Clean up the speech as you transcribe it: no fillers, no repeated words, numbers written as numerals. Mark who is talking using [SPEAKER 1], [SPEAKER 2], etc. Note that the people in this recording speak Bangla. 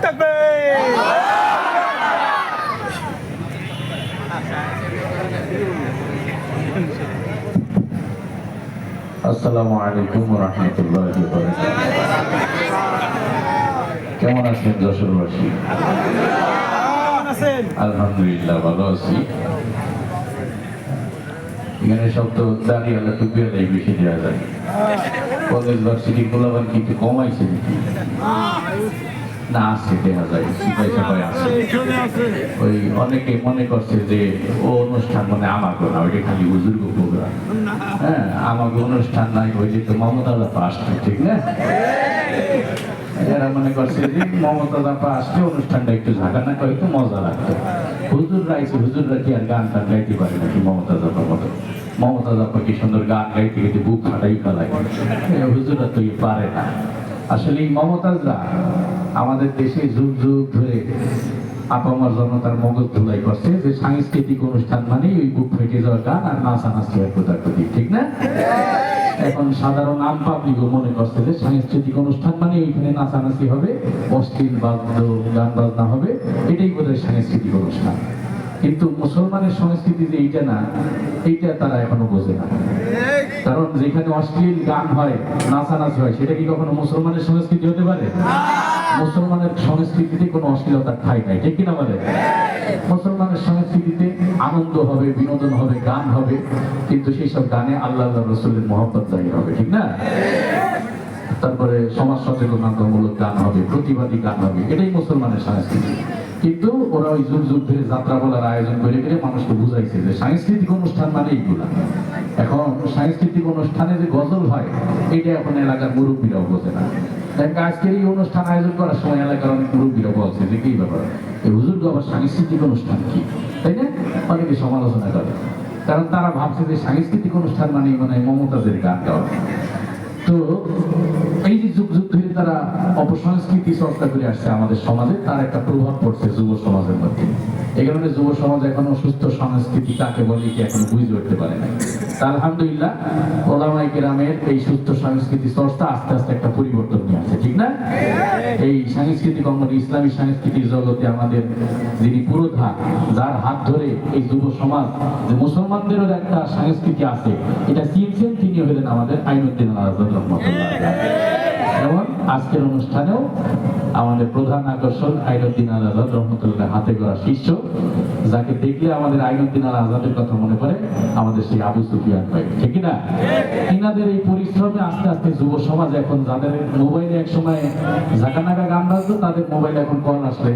[SPEAKER 1] আসসালামু আলাইকুম ওয়া রাহমাতুল্লাহি ওয়া বারাকাতুহু। কেমন আছেন যশোরবাসী? আলহামদুলিল্লাহ ভালো আছি। এখানে সব তো দাঁড়িয়ে আলো টুপি আলাই বেশি দেওয়া যায়। কলেজ ভার্সিটি গোলাবান কিন্তু কমাইছে নাকি? না আছে দেখা যায়, সিপাই সাপাই আছে। ওই অনেকে মনে করছে যে ও অনুষ্ঠান মানে আমাকে না, ওইটা খালি বুজুর্গ প্রোগ্রাম। হ্যাঁ, আমাকে অনুষ্ঠান নাই, ওই যে তো মমতা দাপা আসছে, ঠিক না? এরা মনে করছে যে মমতা দাপা আসলে অনুষ্ঠানটা একটু ঝাঁকানা করে একটু মজা লাগতো। হুজুররা এসে হুজুররা কি আর গান টান গাইতে পারে নাকি মমতা দাপার মতো? মমতা দাপা কি সুন্দর গান গাইতে গাইতে বুক ফাটাই ফেলায়, হুজুররা তো পারে না। আসলে এই মমতাজরা আমাদের দেশে যুগ যুগ ধরে আপামার জনতার মগজ ধুলাই করছে যে সাংস্কৃতিক অনুষ্ঠান মানে ওই বুক ফেটে যাওয়া গান আর নাচানাচি আর কোথাকুতি, ঠিক না? এখন সাধারণ আম পাবলিকও মনে করছে যে সাংস্কৃতিক অনুষ্ঠান মানে ওইখানে নাচানাচি হবে, অশ্লীল বাদ্য গান বাজনা হবে, এটাই বোধহয় সাংস্কৃতিক অনুষ্ঠান। কিন্তু মুসলমানের সংস্কৃতি যে এইটা না, এইটা তারা এখনো বোঝে না। কারণ যেখানে অশ্লীল গান হয়, নাচানাচি হয়, সেটা কি কখনো মুসলমানের সংস্কৃতি হতে পারে? মুসলমানের সংস্কৃতিতে কোনো অশ্লীলতার ঠাঁই নাই, ঠিক কিনা বলে? মুসলমানের সংস্কৃতিতে আনন্দ হবে, বিনোদন হবে, গান হবে, কিন্তু সেই সব গানে আল্লাহ রসুলের মহব্বত জাহির হবে, ঠিক না? তারপরে সমাজ সচেতনতামূলক গান হবে, প্রতিবাদী গান হবে, এটাই মুসলমানের সংস্কৃতি। কিন্তু ওরা ওই যুগ যুগ ধরে যাত্রা বলার আয়োজন করে করে মানুষকে বুঝাইছে যে সাংস্কৃতিক অনুষ্ঠান মানে এইগুলা। এখন সাংস্কৃতিক অনুষ্ঠানে যে গজল হয়, এটা এখন এলাকার মুরব্বীরাও বোঝে না। আজকের এই অনুষ্ঠান আয়োজন করার সময় এলাকার অনেক মুরব্বীরা বলছে যে কি ব্যাপার, এই হুজুর আবার সাংস্কৃতিক অনুষ্ঠান কি, তাই না? অনেকে সমালোচনা করে, কারণ তারা ভাবছে যে সাংস্কৃতিক অনুষ্ঠান মানে মমতাজের গান গাওয়া। তো এই যে যুগ যুগ ধরে তারা অপসংস্কৃতি চর্চা করে আসছে আমাদের সমাজে, তার একটা প্রভাব পড়ছে যুব সমাজের মধ্যে। এই কারণে যুব সমাজ এখনো সুস্থ সংস্কৃতি কাকে বলে কি এখনো বুঝে উঠতে পারে না। আলহামদুলিল্লাহ ওলামায়ে কেরামের এই সুস্থ সংস্কৃতি চর্চা আস্তে আস্তে একটা পরিবর্তন নিয়ে আসছে, ঠিক না? এই সাংস্কৃতিক অঙ্গনে ইসলামী সংস্কৃতির জগতে আমাদের যিনি পুরোধা, যার হাত ধরে এই যুব সমাজ যে মুসলমানদেরও একটা সংস্কৃতি আছে এটা চিনছেন, তিনি হলেন আমাদের আইনুদ্দিন আল-আজাদ রহমাতুল্লাহ। এবং আজকের অনুষ্ঠানেও আমাদের প্রধান আকর্ষণ আইনুদ্দিন আল-আজাদ রহমাতুল্লাহ হাতে গড়া শিষ্য, যাকে দেখলে আমাদের আইনুদ্দিন আল-আজাদের কথা মনে পড়ে, আমাদের সেই আবু সুফিয়ান ভাই, ঠিক না? ইনাদের এই পরিশ্রমে আস্তে আস্তে যুব সমাজ এখন, যাদের মোবাইলে এক সময় ঝাঁকানাকা গান বাজতো, তাদের মোবাইলে এখন কল আসলে